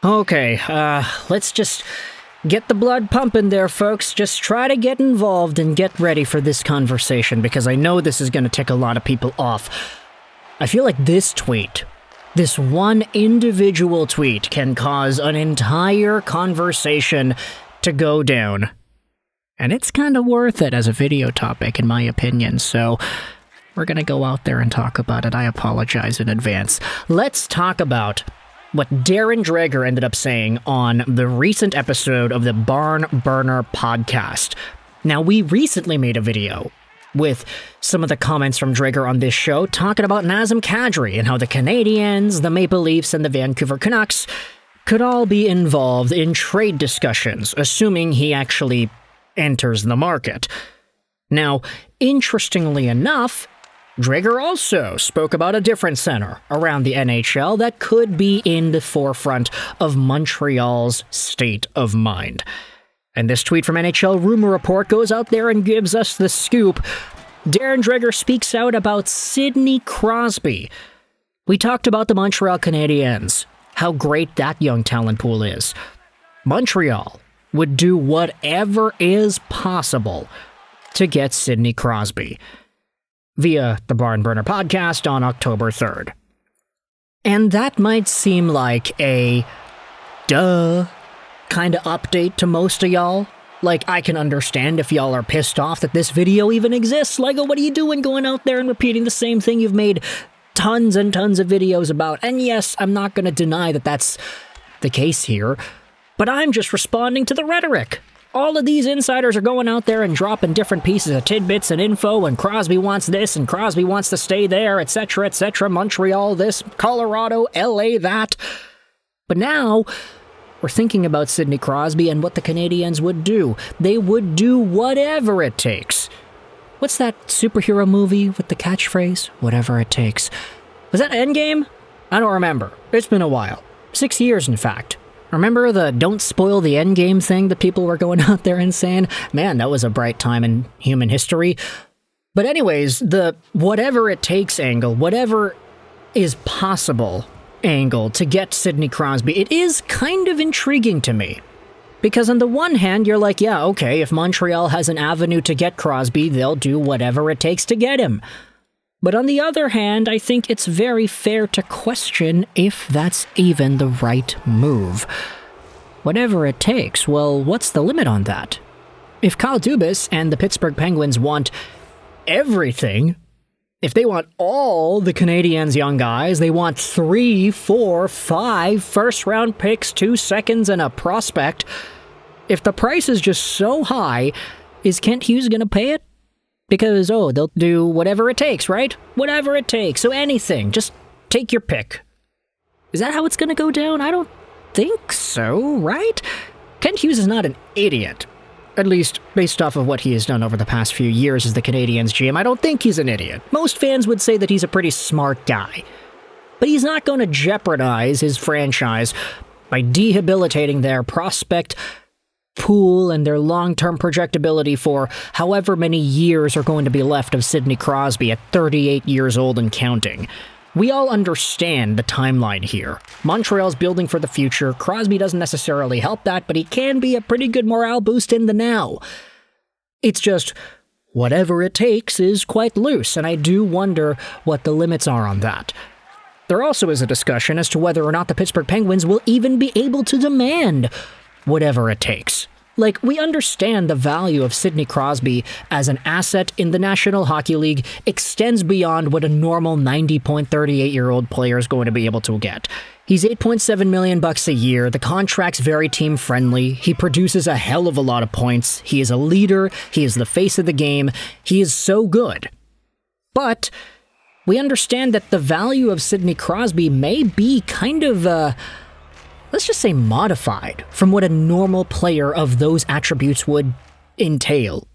Okay, let's just get the blood pumping there, folks. Just try to get involved and get ready for this conversation, because I know this is going to tick a lot of people off. I feel like this tweet, this one individual tweet, can cause an entire conversation to go down. And it's kind of worth it as a video topic, in my opinion, so we're going to go out there and talk about it. I apologize in advance. Let's talk about what Darren Dreger ended up saying on the recent episode of the Barn Burner podcast. Now, we recently made a video with some of the comments from Dreger on this show talking about Nazem Kadri and how the Canadiens, the Maple Leafs, and the Vancouver Canucks could all be involved in trade discussions, assuming he actually enters the market. Now, interestingly enough, Dreger also spoke about a different center around the NHL that could be in the forefront of Montreal's state of mind. And this tweet from NHL Rumor Report goes out there and gives us the scoop. Darren Dreger speaks out about Sidney Crosby. We talked about the Montreal Canadiens, how great that young talent pool is. Montreal would do whatever is possible to get Sidney Crosby via the Barn Burner podcast on October 3rd. And that might seem like a duh kind of update to most of y'all. Like, I can understand if y'all are pissed off that this video even exists. Like, oh, what are you doing going out there and repeating the same thing you've made tons and tons of videos about? And yes, I'm not going to deny that that's the case here, but I'm just responding to the rhetoric. All of these insiders are going out there and dropping different pieces of tidbits and info, and Crosby wants this, and Crosby wants to stay there, etc., etc., Montreal this, Colorado, LA that. But now, we're thinking about Sidney Crosby and what the Canadiens would do. They would do whatever it takes. What's that superhero movie with the catchphrase? Whatever it takes. Was that Endgame? I don't remember. It's been a while. 6 years, in fact. Remember the don't spoil the endgame thing that people were going out there and saying? Man, that was a bright time in human history. But anyways, the whatever it takes angle, whatever is possible angle to get Sidney Crosby, it is kind of intriguing to me. Because on the one hand, you're like, yeah, okay, if Montreal has an avenue to get Crosby, they'll do whatever it takes to get him. But on the other hand, I think it's very fair to question if that's even the right move. Whatever it takes, well, what's the limit on that? If Kyle Dubas and the Pittsburgh Penguins want everything, if they want all the Canadiens' young guys, they want 3, 4, 5 first-round picks, 2 seconds, and a prospect, if the price is just so high, is Kent Hughes going to pay it? Because, they'll do whatever it takes, right? Whatever it takes. So anything. Just take your pick. Is that how it's going to go down? I don't think so, right? Kent Hughes is not an idiot. At least, based off of what he has done over the past few years as the Canadiens GM, I don't think he's an idiot. Most fans would say that he's a pretty smart guy. But he's not going to jeopardize his franchise by debilitating their prospect pool and their long-term projectability for however many years are going to be left of Sidney Crosby at 38 years old and counting. We all understand the timeline here. Montreal's building for the future. Crosby doesn't necessarily help that, but he can be a pretty good morale boost in the now. It's just, whatever it takes is quite loose, and I do wonder what the limits are on that. There also is a discussion as to whether or not the Pittsburgh Penguins will even be able to demand whatever it takes. Like, we understand the value of Sidney Crosby as an asset in the National Hockey League extends beyond what a normal 90.38-year-old player is going to be able to get. He's $8.7 million a year. The contract's very team-friendly. He produces a hell of a lot of points. He is a leader. He is the face of the game. He is so good. But we understand that the value of Sidney Crosby may be kind of, let's just say modified from what a normal player of those attributes would entail.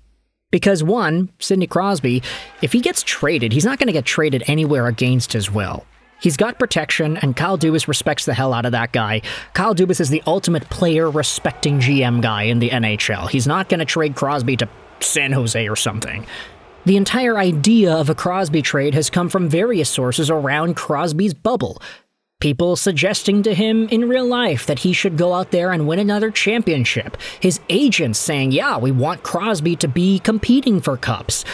Because one, Sidney Crosby, if he gets traded, he's not going to get traded anywhere against his will. He's got protection, and Kyle Dubas respects the hell out of that guy. Kyle Dubas is the ultimate player-respecting GM guy in the NHL. He's not going to trade Crosby to San Jose or something. The entire idea of a Crosby trade has come from various sources around Crosby's bubble. People suggesting to him in real life that he should go out there and win another championship. His agents saying, yeah, we want Crosby to be competing for cups.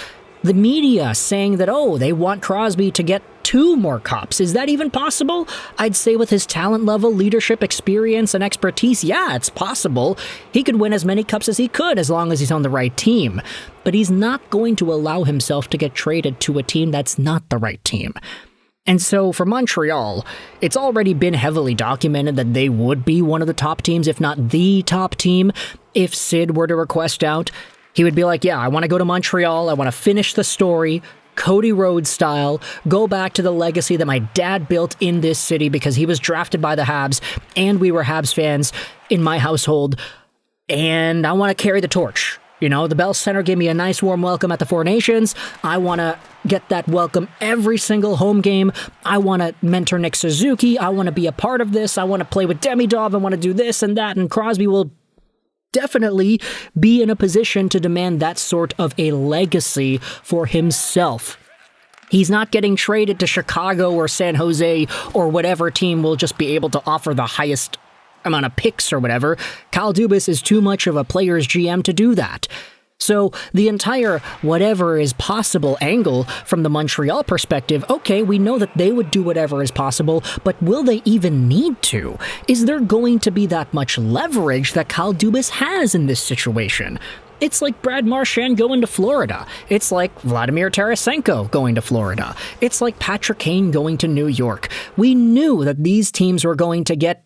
The media saying that, oh, they want Crosby to get 2 more cups. Is that even possible? I'd say with his talent level, leadership experience, and expertise, yeah, it's possible. He could win as many cups as he could as long as he's on the right team. But he's not going to allow himself to get traded to a team that's not the right team. And so for Montreal, it's already been heavily documented that they would be one of the top teams, if not the top team. If Sid were to request out, he would be like, yeah, I want to go to Montreal. I want to finish the story, Cody Rhodes style, go back to the legacy that my dad built in this city because he was drafted by the Habs and we were Habs fans in my household. And I want to carry the torch. You know, the Bell Center gave me a nice warm welcome at the Four Nations. I want to get that welcome every single home game. I want to mentor Nick Suzuki. I want to be a part of this. I want to play with Demidov. I want to do this and that. And Crosby will definitely be in a position to demand that sort of a legacy for himself. He's not getting traded to Chicago or San Jose or whatever team will just be able to offer the highest amount of picks or whatever. Kyle Dubas is too much of a player's GM to do that. So the entire whatever is possible angle from the Montreal perspective, okay, we know that they would do whatever is possible, but will they even need to? Is there going to be that much leverage that Kyle Dubas has in this situation? It's like Brad Marchand going to Florida. It's like Vladimir Tarasenko going to Florida. It's like Patrick Kane going to New York. We knew that these teams were going to get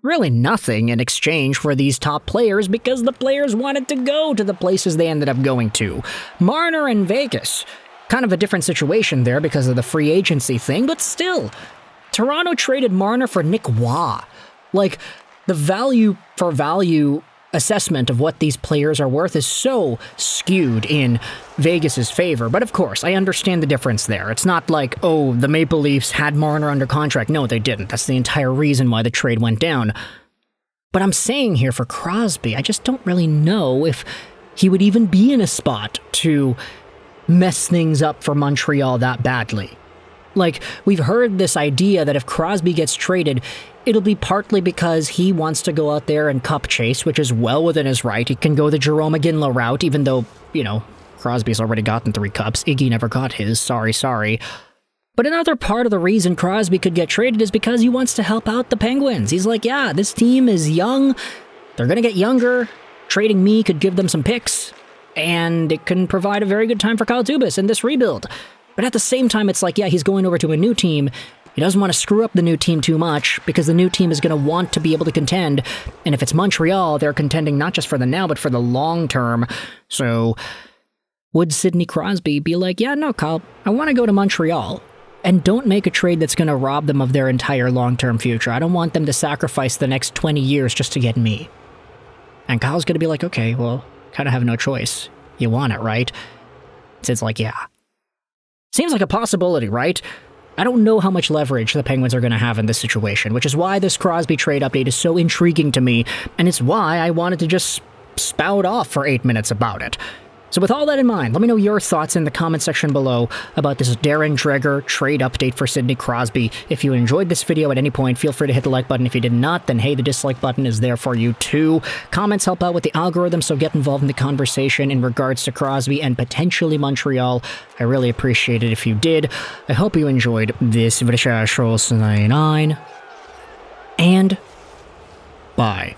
really nothing in exchange for these top players because the players wanted to go to the places they ended up going to. Marner and Vegas, kind of a different situation there because of the free agency thing, but still, Toronto traded Marner for Nick Waugh. Like, the value for value assessment of what these players are worth is so skewed in Vegas's favor. But of course, I understand the difference there. It's not like, oh, the Maple Leafs had Marner under contract. No, they didn't. That's the entire reason why the trade went down. But I'm saying here for Crosby, I just don't really know if he would even be in a spot to mess things up for Montreal that badly. Like, we've heard this idea that if Crosby gets traded, it'll be partly because he wants to go out there and cup chase, which is well within his right. He can go the Jerome McGinley route, even though, you know, Crosby's already gotten 3 cups. Iggy never got his. Sorry. But another part of the reason Crosby could get traded is because he wants to help out the Penguins. He's like, yeah, this team is young. They're going to get younger. Trading me could give them some picks. And it can provide a very good time for Kyle Dubas in this rebuild. But at the same time, it's like, yeah, he's going over to a new team. He doesn't want to screw up the new team too much because the new team is going to want to be able to contend. And if it's Montreal, they're contending not just for the now, but for the long term. So would Sidney Crosby be like, yeah, no, Kyle, I want to go to Montreal. And don't make a trade that's going to rob them of their entire long-term future. I don't want them to sacrifice the next 20 years just to get me. And Kyle's going to be like, okay, well, kind of have no choice. You want it, right? Sid's like, yeah. Seems like a possibility, right? I don't know how much leverage the Penguins are going to have in this situation, which is why this Crosby trade update is so intriguing to me, and it's why I wanted to just spout off for 8 minutes about it. So with all that in mind, let me know your thoughts in the comment section below about this Darren Dreger trade update for Sidney Crosby. If you enjoyed this video at any point, feel free to hit the like button. If you did not, then hey, the dislike button is there for you too. Comments help out with the algorithm, so get involved in the conversation in regards to Crosby and potentially Montreal. I really appreciate it if you did. I hope you enjoyed this video. And bye.